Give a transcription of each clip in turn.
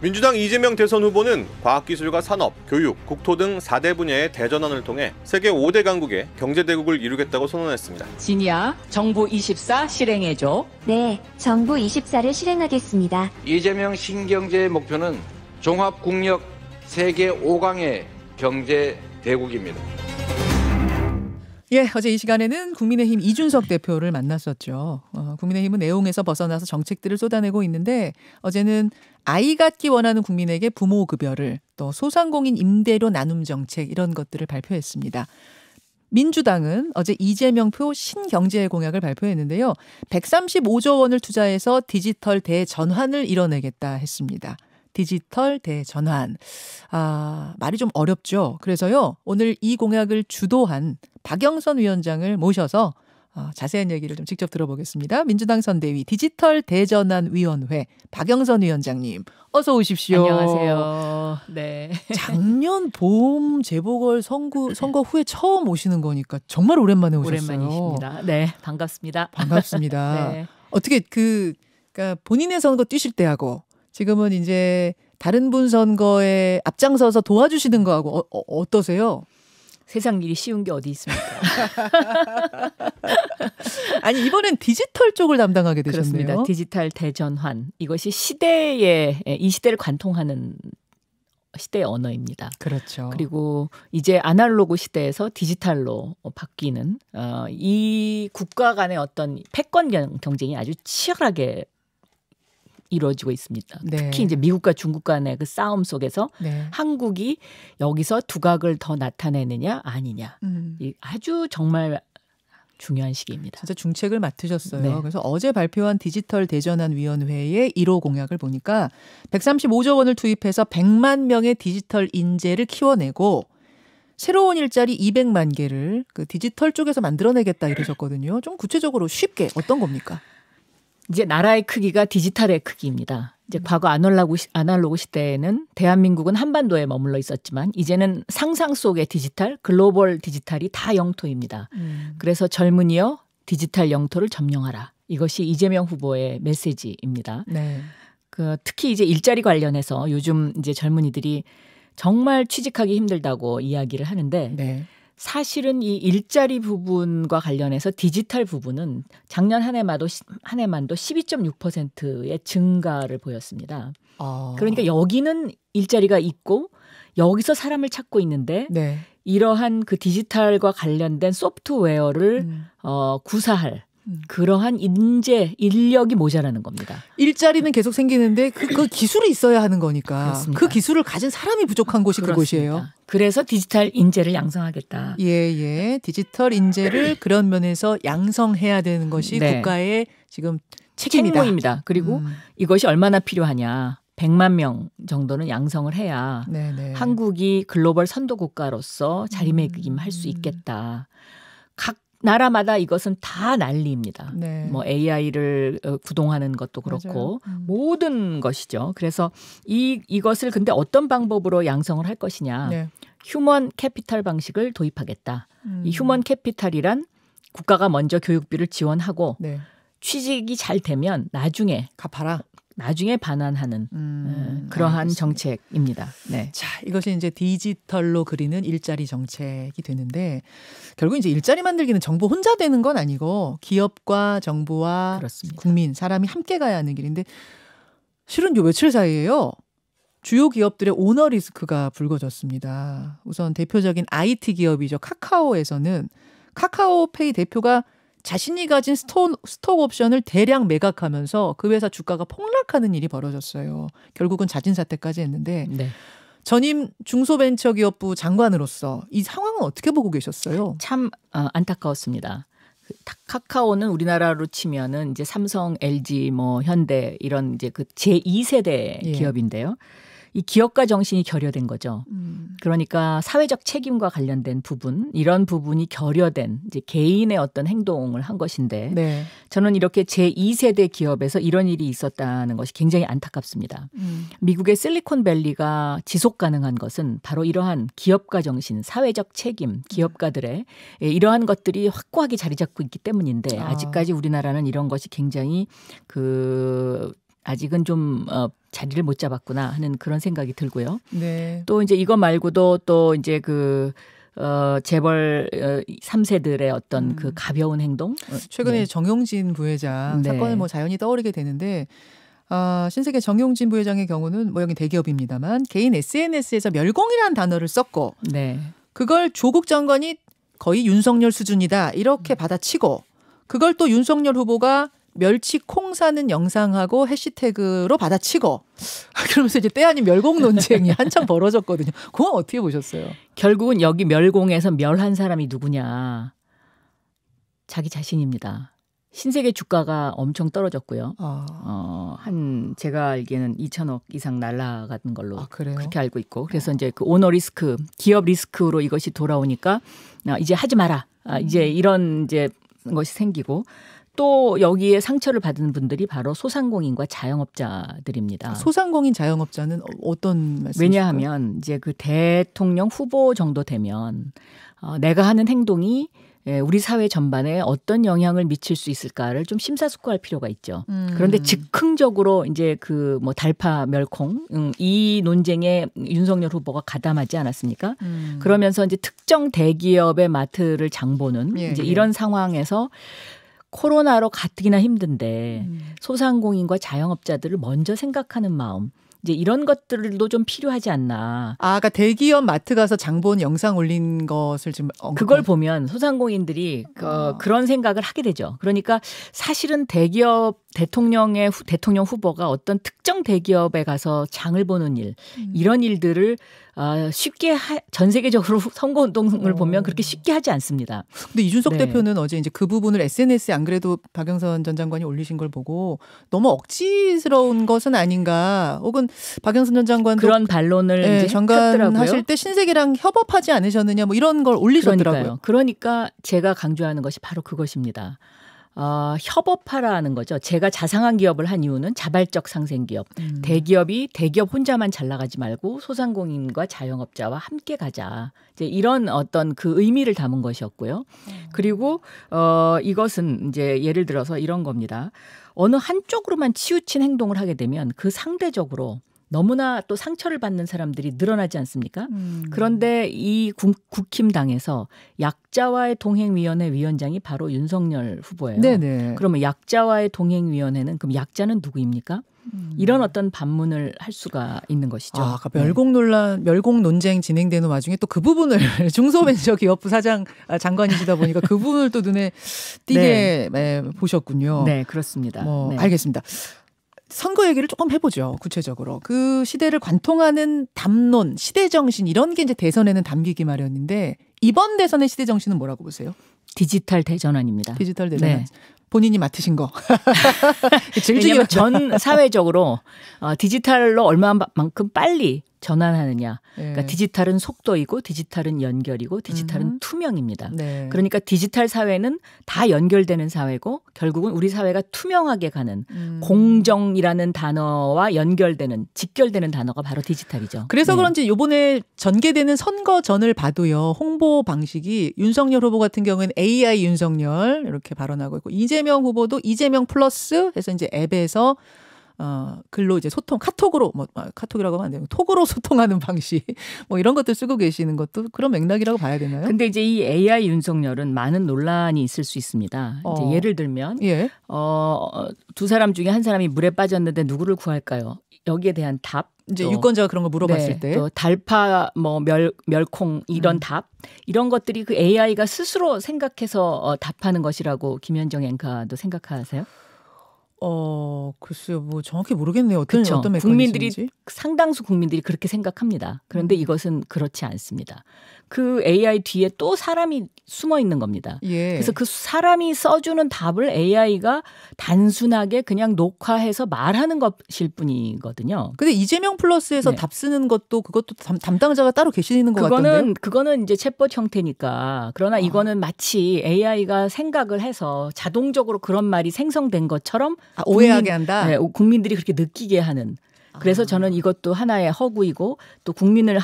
민주당 이재명 대선 후보는 과학기술과 산업, 교육, 국토 등 4대 분야의 대전환을 통해 세계 5대 강국의 경제대국을 이루겠다고 선언했습니다. 진이야, 정부 24 실행해줘. 네, 정부 24를 실행하겠습니다. 이재명 신경제의 목표는 종합국력 세계 5강의 경제대국입니다. 예, 어제 이 시간에는 국민의힘 이준석 대표를 만났었죠. 국민의힘은 내용에서 벗어나서 정책들을 쏟아내고 있는데 어제는 아이 갖기 원하는 국민에게 부모 급여를 또 소상공인 임대료 나눔 정책 이런 것들을 발표했습니다. 민주당은 어제 이재명표 신경제 공약을 발표했는데요. 135조 원을 투자해서 디지털 대전환을 이뤄내겠다 했습니다. 디지털 대전환. 말이 좀 어렵죠. 그래서요, 오늘 이 공약을 주도한 박영선 위원장을 모셔서 자세한 얘기를 좀 직접 들어보겠습니다. 민주당 선대위 디지털 대전환 위원회 박영선 위원장님, 어서 오십시오. 안녕하세요. 네. 작년 봄 재보궐 선거 후에 처음 오시는 거니까 정말 오랜만에 오셨어요. 오랜만이십니다. 네, 반갑습니다. 반갑습니다. 네. 어떻게 그러니까 본인의 선거 뛰실 때하고 지금은 이제 다른 분 선거에 앞장서서 도와주시는 거하고 어떠세요? 세상 일이 쉬운 게 어디 있습니까? 아니, 이번엔 디지털 쪽을 담당하게 되셨네요. 그렇습니다. 디지털 대전환. 이것이 이 시대를 관통하는 시대의 언어입니다. 그렇죠. 그리고 이제 아날로그 시대에서 디지털로 바뀌는 이 국가 간의 어떤 패권 경쟁이 아주 치열하게 이루어지고 있습니다. 네. 특히 이제 미국과 중국 간의 그 싸움 속에서 네. 한국이 여기서 두각을 더 나타내느냐 아니냐. 이 아주 정말 중요한 시기입니다. 진짜 중책을 맡으셨어요. 네. 그래서 어제 발표한 디지털 대전환 위원회의 1호 공약을 보니까 135조 원을 투입해서 100만 명의 디지털 인재를 키워내고 새로운 일자리 200만 개를 그 디지털 쪽에서 만들어내겠다 이러셨거든요. 좀 구체적으로 쉽게 어떤 겁니까? 이제 나라의 크기가 디지털의 크기입니다. 이제 과거 아날로그 시대에는 대한민국은 한반도에 머물러 있었지만 이제는 상상 속의 디지털, 글로벌 디지털이 다 영토입니다. 그래서 젊은이여 디지털 영토를 점령하라. 이것이 이재명 후보의 메시지입니다. 네. 특히 이제 일자리 관련해서 요즘 이제 젊은이들이 정말 취직하기 힘들다고 이야기를 하는데 네. 사실은 이 일자리 부분과 관련해서 디지털 부분은 작년 한 해만도 12.6%의 증가를 보였습니다. 그러니까 여기는 일자리가 있고 여기서 사람을 찾고 있는데 네. 이러한 그 디지털과 관련된 소프트웨어를 구사할 그러한 인력이 모자라는 겁니다. 일자리는 계속 생기는데 그 기술이 있어야 하는 거니까. 그렇습니다. 그 기술을 가진 사람이 부족한 곳이 그렇습니다. 그곳이에요. 그래서 디지털 인재를 양성하겠다. 예. 디지털 인재를 그런 면에서 양성해야 되는 것이 네. 국가의 지금 책임이다. 책무입니다. 그리고 이것이 얼마나 필요하냐. 100만 명 정도는 양성을 해야 네네. 한국이 글로벌 선도 국가로서 자리매김할 수 있겠다. 각 나라마다 이것은 다 난리입니다. 네. 뭐 AI를 구동하는 것도 그렇고 모든 것이죠. 그래서 이것을 근데 어떤 방법으로 양성을 할 것이냐. 네. 휴먼 캐피탈 방식을 도입하겠다. 이 휴먼 캐피탈이란 국가가 먼저 교육비를 지원하고 네. 취직이 잘 되면 나중에 갚아라. 반환하는 그러한 알겠습니다. 정책입니다. 네. 자, 이것이 이제 디지털로 그리는 일자리 정책이 되는데 결국 이제 일자리 만들기는 정부 혼자 되는 건 아니고 기업과 정부와 그렇습니다. 국민, 사람이 함께 가야 하는 길인데 실은 요 며칠 사이에요. 주요 기업들의 오너 리스크가 불거졌습니다. 우선 대표적인 IT 기업이죠. 카카오에서는 카카오페이 대표가 자신이 가진 스톡 옵션을 대량 매각하면서 그 회사 주가가 폭락하는 일이 벌어졌어요. 결국은 자진 사퇴까지 했는데 네. 전임 중소벤처기업부 장관으로서 이 상황은 어떻게 보고 계셨어요? 참 안타까웠습니다. 카카오는 우리나라로 치면은 이제 삼성, LG, 뭐 현대 이런 이제 그 제2세대 예. 기업인데요. 이 기업가 정신이 결여된 거죠. 그러니까 사회적 책임과 관련된 부분, 이런 부분이 결여된 이제 개인의 어떤 행동을 한 것인데 네. 저는 이렇게 제2세대 기업에서 이런 일이 있었다는 것이 굉장히 안타깝습니다. 미국의 실리콘밸리가 지속 가능한 것은 바로 이러한 기업가 정신, 사회적 책임, 기업가들의 이러한 것들이 확고하게 자리 잡고 있기 때문인데 아직까지 우리나라는 이런 것이 굉장히 아직은 좀 자리를 못 잡았구나 하는 그런 생각이 들고요. 네. 또 이제 이거 말고도 또 이제 그 재벌 3세들의 어떤 그 가벼운 행동. 최근에 네. 정용진 부회장 네. 사건을 뭐 자연히 떠오르게 되는데 신세계 정용진 부회장의 경우는 뭐 여기 대기업입니다만 개인 SNS에서 멸공이라는 단어를 썼고 네. 그걸 조국 장관이 거의 윤석열 수준이다 이렇게 받아치고 그걸 또 윤석열 후보가 멸치 콩 사는 영상하고 해시태그로 받아치고 그러면서 이제 때 아닌 멸공 논쟁이 한참 벌어졌거든요. 그건 어떻게 보셨어요? 결국은 여기 멸공에서 멸한 사람이 누구냐. 자기 자신입니다. 신세계 주가가 엄청 떨어졌고요. 한 제가 알기에는 2천억 이상 날아간 걸로 그래요? 그렇게 알고 있고 그래서 이제 그 오너 리스크, 기업 리스크로 이것이 돌아오니까 이제 하지 마라. 이제 이런 이제 것이 생기고 또 여기에 상처를 받은 분들이 바로 소상공인과 자영업자들입니다. 소상공인 자영업자는 어떤 말씀이실까요? 왜냐하면 이제 그 대통령 후보 정도 되면 내가 하는 행동이 우리 사회 전반에 어떤 영향을 미칠 수 있을까를 좀 심사숙고할 필요가 있죠. 그런데 즉흥적으로 이제 그 뭐 달파 멸콩 이 논쟁에 윤석열 후보가 가담하지 않았습니까? 그러면서 이제 특정 대기업의 마트를 장보는 이제 이런 상황에서 코로나로 가뜩이나 힘든데 소상공인과 자영업자들을 먼저 생각하는 마음. 이제 이런 것들도 좀 필요하지 않나. 그러니까 대기업 마트 가서 장본 영상 올린 것을 지금 그걸 보면 소상공인들이 그런 생각을 하게 되죠. 그러니까 사실은 대기업 대통령 후보가 어떤 특정 대기업에 가서 장을 보는 일 이런 일들을 쉽게 전 세계적으로 선거운동을 보면 그렇게 쉽게 하지 않습니다. 근데 이준석 네. 대표는 어제 이제 그 부분을 SNS에 안 그래도 박영선 전 장관이 올리신 걸 보고 너무 억지스러운 것은 아닌가 혹은 박영선 전 장관도 그런 반론을 이제 장관 했더라고요. 하실 때 신세계랑 협업하지 않으셨느냐 뭐 이런 걸 올리셨더라고요. 그러니까 제가 강조하는 것이 바로 그것입니다. 협업하라는 거죠. 제가 자상한 기업을 한 이유는 자발적 상생기업. 대기업이 대기업 혼자만 잘 나가지 말고 소상공인과 자영업자와 함께 가자. 이제 이런 어떤 그 의미를 담은 것이었고요. 그리고 이것은 이제 예를 들어서 이런 겁니다. 어느 한쪽으로만 치우친 행동을 하게 되면 그 상대적으로 너무나 또 상처를 받는 사람들이 늘어나지 않습니까? 그런데 이 국힘당에서 약자와의 동행위원회 위원장이 바로 윤석열 후보예요. 네네. 그러면 약자와의 동행위원회는 그럼 약자는 누구입니까? 이런 어떤 반문을 할 수가 있는 것이죠. 그러니까 멸공 논쟁 진행되는 와중에 또 그 부분을 중소벤처기업부 장관이시다 보니까 그 부분을 또 눈에 띄게 보셨군요. 네, 그렇습니다. 네. 알겠습니다. 선거 얘기를 조금 해보죠. 구체적으로. 그 시대를 관통하는 담론, 시대 정신 이런 게 이제 대선에는 담기기 마련인데 이번 대선의 시대 정신은 뭐라고 보세요? 디지털 대전환입니다. 디지털 대전환. 네. 본인이 맡으신 거. 왜냐하면 전 사회적으로 디지털로 얼마만큼 빨리 전환하느냐. 그러니까 디지털은 속도이고 디지털은 연결이고 디지털은 투명입니다. 네. 그러니까 디지털 사회는 다 연결되는 사회고 결국은 우리 사회가 투명하게 가는 공정이라는 단어와 직결되는 단어가 바로 디지털이죠. 그래서 그런지 이번에 전개되는 선거전을 봐도요. 홍보 방식이 윤석열 후보 같은 경우에는 AI 윤석열 이렇게 발언하고 있고 이재명 후보도 이재명 플러스 해서 이제 앱에서 글로 이제 카톡으로 카톡이라고 하면 안 돼요. 톡으로 소통하는 방식 뭐 이런 것들 쓰고 계시는 것도 그런 맥락이라고 봐야 되나요? 근데 이제 이 AI 윤석열은 많은 논란이 있을 수 있습니다. 이제 예를 들면 두 사람 중에 한 사람이 물에 빠졌는데 누구를 구할까요? 여기에 대한 답. 이제 유권자가 그런 걸 물어봤을 때. 또 달파 멸콩 이런 답. 이런 것들이 그 AI가 스스로 생각해서 답하는 것이라고 김현정 앵커도 생각하세요? 글쎄요, 뭐 정확히 모르겠네요. 어떤 메커니즘인지. 상당수 국민들이 그렇게 생각합니다. 그런데 이것은 그렇지 않습니다. 그 AI 뒤에 또 사람이 숨어 있는 겁니다. 그래서 그 사람이 써주는 답을 AI가 단순하게 그냥 녹화해서 말하는 것일 뿐이거든요. 근데 이재명 플러스에서 답 쓰는 그것도 담당자가 따로 계시는 것 같던데요? 그거는 이제 챗봇 형태니까. 그러나 이거는 마치 AI가 생각을 해서 자동적으로 그런 말이 생성된 것처럼 오해하게 한다? 네, 국민들이 그렇게 느끼게 하는. 그래서 저는 이것도 하나의 허구이고 또 국민을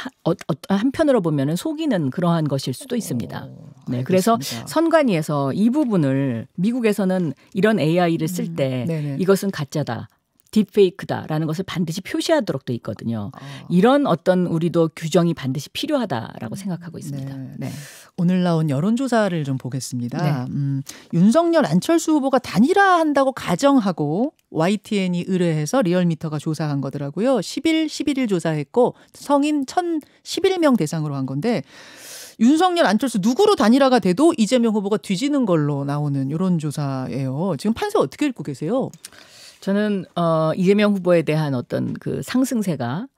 한편으로 보면 속이는 그러한 것일 수도 있습니다. 네, 그래서 선관위에서 이 부분을 미국에서는 이런 AI를 쓸 때 이것은 가짜다. 딥페이크다라는 것을 반드시 표시하도록 돼 있거든요. 아. 이런 어떤 우리도 규정이 반드시 필요하다라고 생각하고 있습니다. 네. 네. 오늘 나온 여론조사를 좀 보겠습니다. 네. 윤석열, 안철수 후보가 단일화한다고 가정하고 YTN이 의뢰해서 리얼미터가 조사한 거더라고요. 10일, 11일 조사했고 성인 1,011명 대상으로 한 건데 윤석열, 안철수 누구로 단일화가 돼도 이재명 후보가 뒤지는 걸로 나오는 이런 조사예요. 지금 판세 어떻게 읽고 계세요? 저는 이재명 후보에 대한 어떤 그 상승세가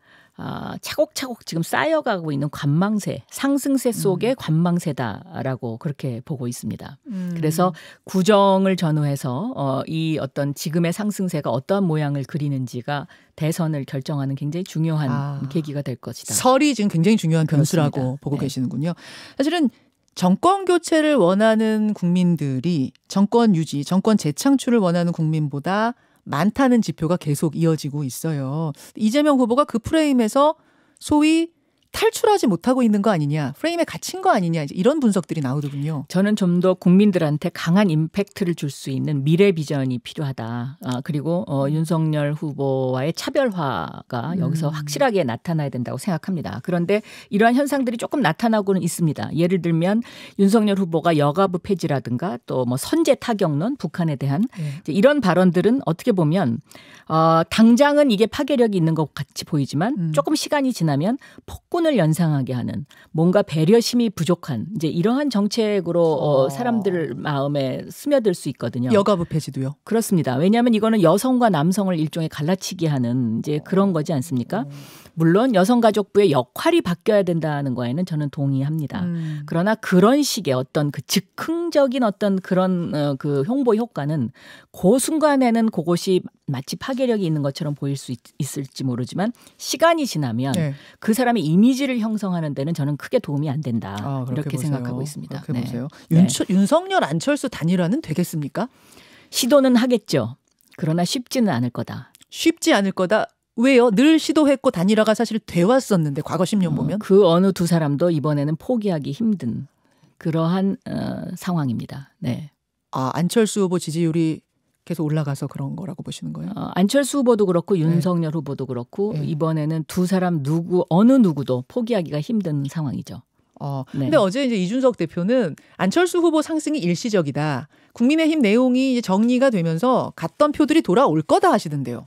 차곡차곡 지금 쌓여가고 있는 관망세, 상승세 속의 관망세다라고 그렇게 보고 있습니다. 그래서 구정을 전후해서 이 어떤 지금의 상승세가 어떠한 모양을 그리는지가 대선을 결정하는 굉장히 중요한 계기가 될 것이다. 설이 지금 굉장히 중요한 변수라고 그렇습니다. 보고 네. 계시는군요. 사실은 정권 교체를 원하는 국민들이 정권 유지, 정권 재창출을 원하는 국민보다 많다는 지표가 계속 이어지고 있어요. 이재명 후보가 그 프레임에서 소위 탈출하지 못하고 있는 거 아니냐, 프레임에 갇힌 거 아니냐, 이제 이런 분석들이 나오더군요. 저는 좀 더 국민들한테 강한 임팩트를 줄 수 있는 미래 비전이 필요하다. 그리고 윤석열 후보와의 차별화가 여기서 확실하게 나타나야 된다고 생각합니다. 그런데 이러한 현상들이 조금 나타나고는 있습니다. 예를 들면 윤석열 후보가 여가부 폐지라든가 또 뭐 선제 타격론, 북한에 대한 이제 이런 발언들은 어떻게 보면 당장은 이게 파괴력이 있는 것 같이 보이지만 조금 시간이 지나면 폭군을 연상하게 하는 뭔가 배려심이 부족한 이제 이러한 정책으로 사람들 마음에 스며들 수 있거든요. 여가부 폐지도요? 그렇습니다. 왜냐하면 이거는 여성과 남성을 일종의 갈라치기 하는 이제 그런 거지 않습니까? 물론 여성가족부의 역할이 바뀌어야 된다는 거에는 저는 동의합니다. 그러나 그런 식의 어떤 그 즉흥적인 어떤 그런 그 홍보 효과는 그 순간에는 그것이 마치 파괴력이 있는 것처럼 보일 수 있을지 모르지만 시간이 지나면 네. 그 사람의 이미지를 형성하는 데는 저는 크게 도움이 안 된다. 이렇게 보세요. 생각하고 있습니다. 그렇게 네. 보세요. 네. 윤석열, 안철수 단일화는 되겠습니까? 시도는 하겠죠. 그러나 쉽지는 않을 거다. 쉽지 않을 거다. 왜요? 늘 시도했고 단일화가 사실 돼왔었는데 과거 10년 보면. 그 어느 두 사람도 이번에는 포기하기 힘든 그러한 상황입니다. 네. 안철수 후보 지지율이 계속 올라가서 그런 거라고 보시는 거예요? 안철수 후보도 그렇고 윤석열 후보도 그렇고 네. 이번에는 두 사람 어느 누구도 포기하기가 힘든 상황이죠. 네. 근데 어제 이제 이준석 대표는 안철수 후보 상승이 일시적이다. 국민의힘 내용이 이제 정리가 되면서 갔던 표들이 돌아올 거다 하시던데요.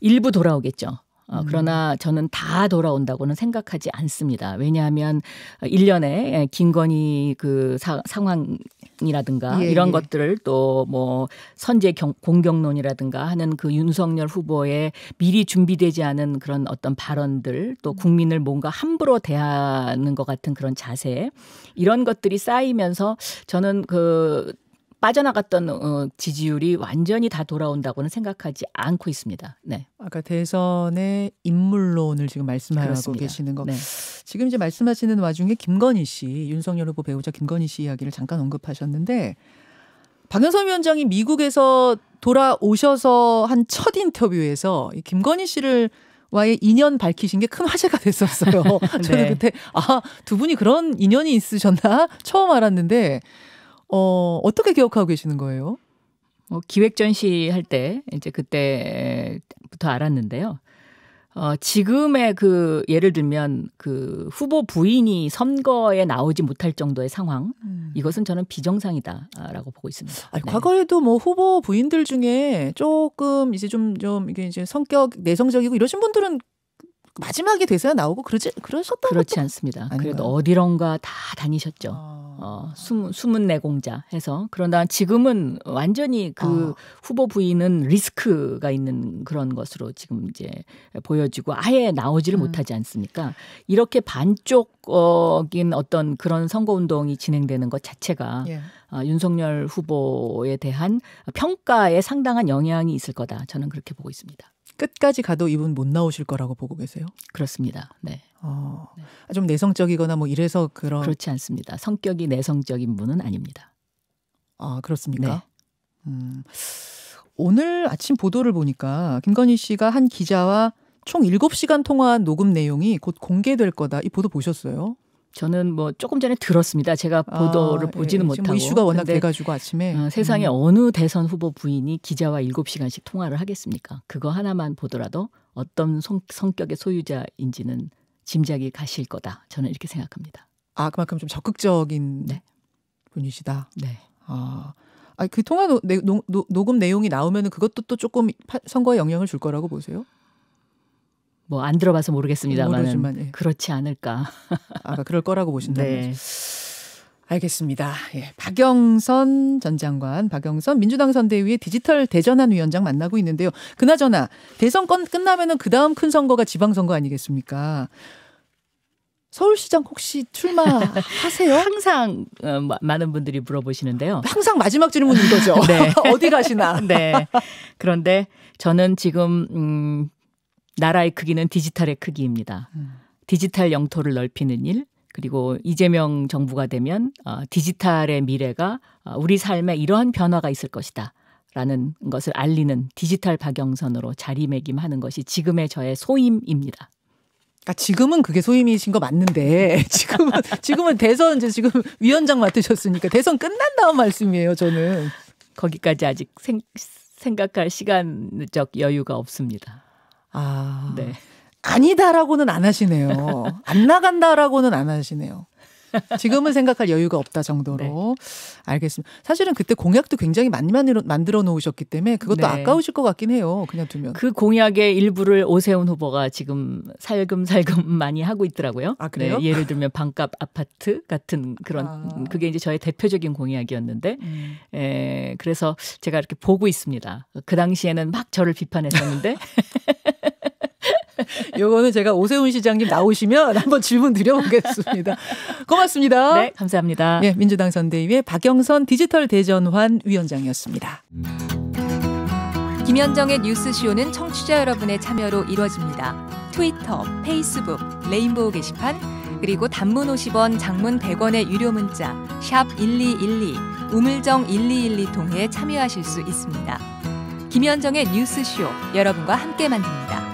일부 돌아오겠죠. 그러나 저는 다 돌아온다고는 생각하지 않습니다. 왜냐하면 1년에 김건희 그 상황이라든가 이런 것들을 또 뭐 선제 공격론이라든가 하는 그 윤석열 후보의 미리 준비되지 않은 그런 어떤 발언들 또 국민을 뭔가 함부로 대하는 것 같은 그런 자세 이런 것들이 쌓이면서 저는 그 빠져나갔던 지지율이 완전히 다 돌아온다고는 생각하지 않고 있습니다. 네. 아까 대선의 인물론을 지금 말씀하고 그렇습니다. 계시는 거. 네. 지금 이제 말씀하시는 와중에 김건희 씨, 윤석열 후보 배우자 김건희 씨 이야기를 잠깐 언급하셨는데 박영선 위원장이 미국에서 돌아오셔서 한 첫 인터뷰에서 이 김건희 씨를 와의 인연 밝히신 게 큰 화제가 됐었어요. 저는 네. 그때 두 분이 그런 인연이 있으셨나 처음 알았는데 어떻게 기억하고 계시는 거예요? 기획 전시할 때 이제 그때부터 알았는데요. 지금의 그 예를 들면 그 후보 부인이 선거에 나오지 못할 정도의 상황 이것은 저는 비정상이다라고 보고 있습니다. 아니, 네. 과거에도 뭐 후보 부인들 중에 조금 이제 좀 이게 이제 성격 내성적이고 이러신 분들은 마지막에 돼서야 나오고 그러셨던 그렇지 것도 않습니다. 아닌가요? 그래도 어디론가 다 다니셨죠. 숨은 내공자 해서 그러나 지금은 완전히 그 후보 부인은 리스크가 있는 그런 것으로 지금 이제 보여지고 아예 나오지를 못하지 않습니까? 이렇게 반쪽인 어떤 그런 선거운동이 진행되는 것 자체가 예. 윤석열 후보에 대한 평가에 상당한 영향이 있을 거다. 저는 그렇게 보고 있습니다. 끝까지 가도 이분 못 나오실 거라고 보고 계세요? 그렇습니다. 네. 좀 내성적이거나 뭐 이래서 그렇지 않습니다. 성격이 내성적인 분은 아닙니다. 그렇습니까? 네. 오늘 아침 보도를 보니까 김건희 씨가 한 기자와 총 7시간 통화한 녹음 내용이 곧 공개될 거다. 이 보도 보셨어요? 저는 뭐 조금 전에 들었습니다. 제가 보도를 보지는 지금 못하고. 이슈가 워낙 근데 돼가지고 아침에. 세상에 어느 대선 후보 부인이 기자와 7시간씩 통화를 하겠습니까? 그거 하나만 보더라도 어떤 성격의 소유자인지는 짐작이 가실 거다. 저는 이렇게 생각합니다. 아, 그만큼 좀 적극적인 네. 분이시다. 네. 그 통화 녹음 내용이 나오면 그것도 또 조금 선거에 영향을 줄 거라고 보세요? 뭐 안 들어봐서 모르겠습니다만 모르지만, 예. 그렇지 않을까. 그럴 거라고 보신다는 네. 거죠. 알겠습니다. 예, 박영선 전 장관, 박영선 민주당 선대위의 디지털 대전환 위원장 만나고 있는데요. 그나저나 대선 끝나면은 그 다음 큰 선거가 지방선거 아니겠습니까? 서울시장 혹시 출마하세요? 항상 많은 분들이 물어보시는데요. 항상 마지막 질문인 거죠. 네. 어디 가시나? 네. 그런데 저는 지금 나라의 크기는 디지털의 크기입니다. 디지털 영토를 넓히는 일, 그리고 이재명 정부가 되면 디지털의 미래가 우리 삶에 이러한 변화가 있을 것이다 라는 것을 알리는 디지털 박영선으로 자리매김하는 것이 지금의 저의 소임입니다. 지금은 그게 소임이신 거 맞는데 지금은 대선 이제 지금 위원장 맡으셨으니까 대선 끝난 다음 말씀이에요. 저는 거기까지 아직 생각할 시간적 여유가 없습니다. 네. 아니다라고는 안 하시네요. 안 나간다라고는 안 하시네요. 지금은 생각할 여유가 없다 정도로. 네. 알겠습니다. 사실은 그때 공약도 굉장히 많이 만들어 놓으셨기 때문에 그것도 네. 아까우실 것 같긴 해요. 그냥 두면. 그 공약의 일부를 오세훈 후보가 지금 살금살금 많이 하고 있더라고요. 그래요? 네, 예를 들면 반값 아파트 같은 그런 그게 이제 저의 대표적인 공약이었는데 그래서 제가 이렇게 보고 있습니다. 그 당시에는 막 저를 비판했었는데 요거는 제가 오세훈 시장님 나오시면 한번 질문 드려보겠습니다. 고맙습니다. 네, 감사합니다. 예, 민주당 선대위의 박영선 디지털 대전환 위원장이었습니다. 김현정의 뉴스쇼는 청취자 여러분의 참여로 이루어집니다. 트위터, 페이스북, 레인보우 게시판, 그리고 단문 50원, 장문 100원의 유료 문자 샵 1212, 우물정 1212 통해 참여하실 수 있습니다. 김현정의 뉴스쇼, 여러분과 함께 만듭니다.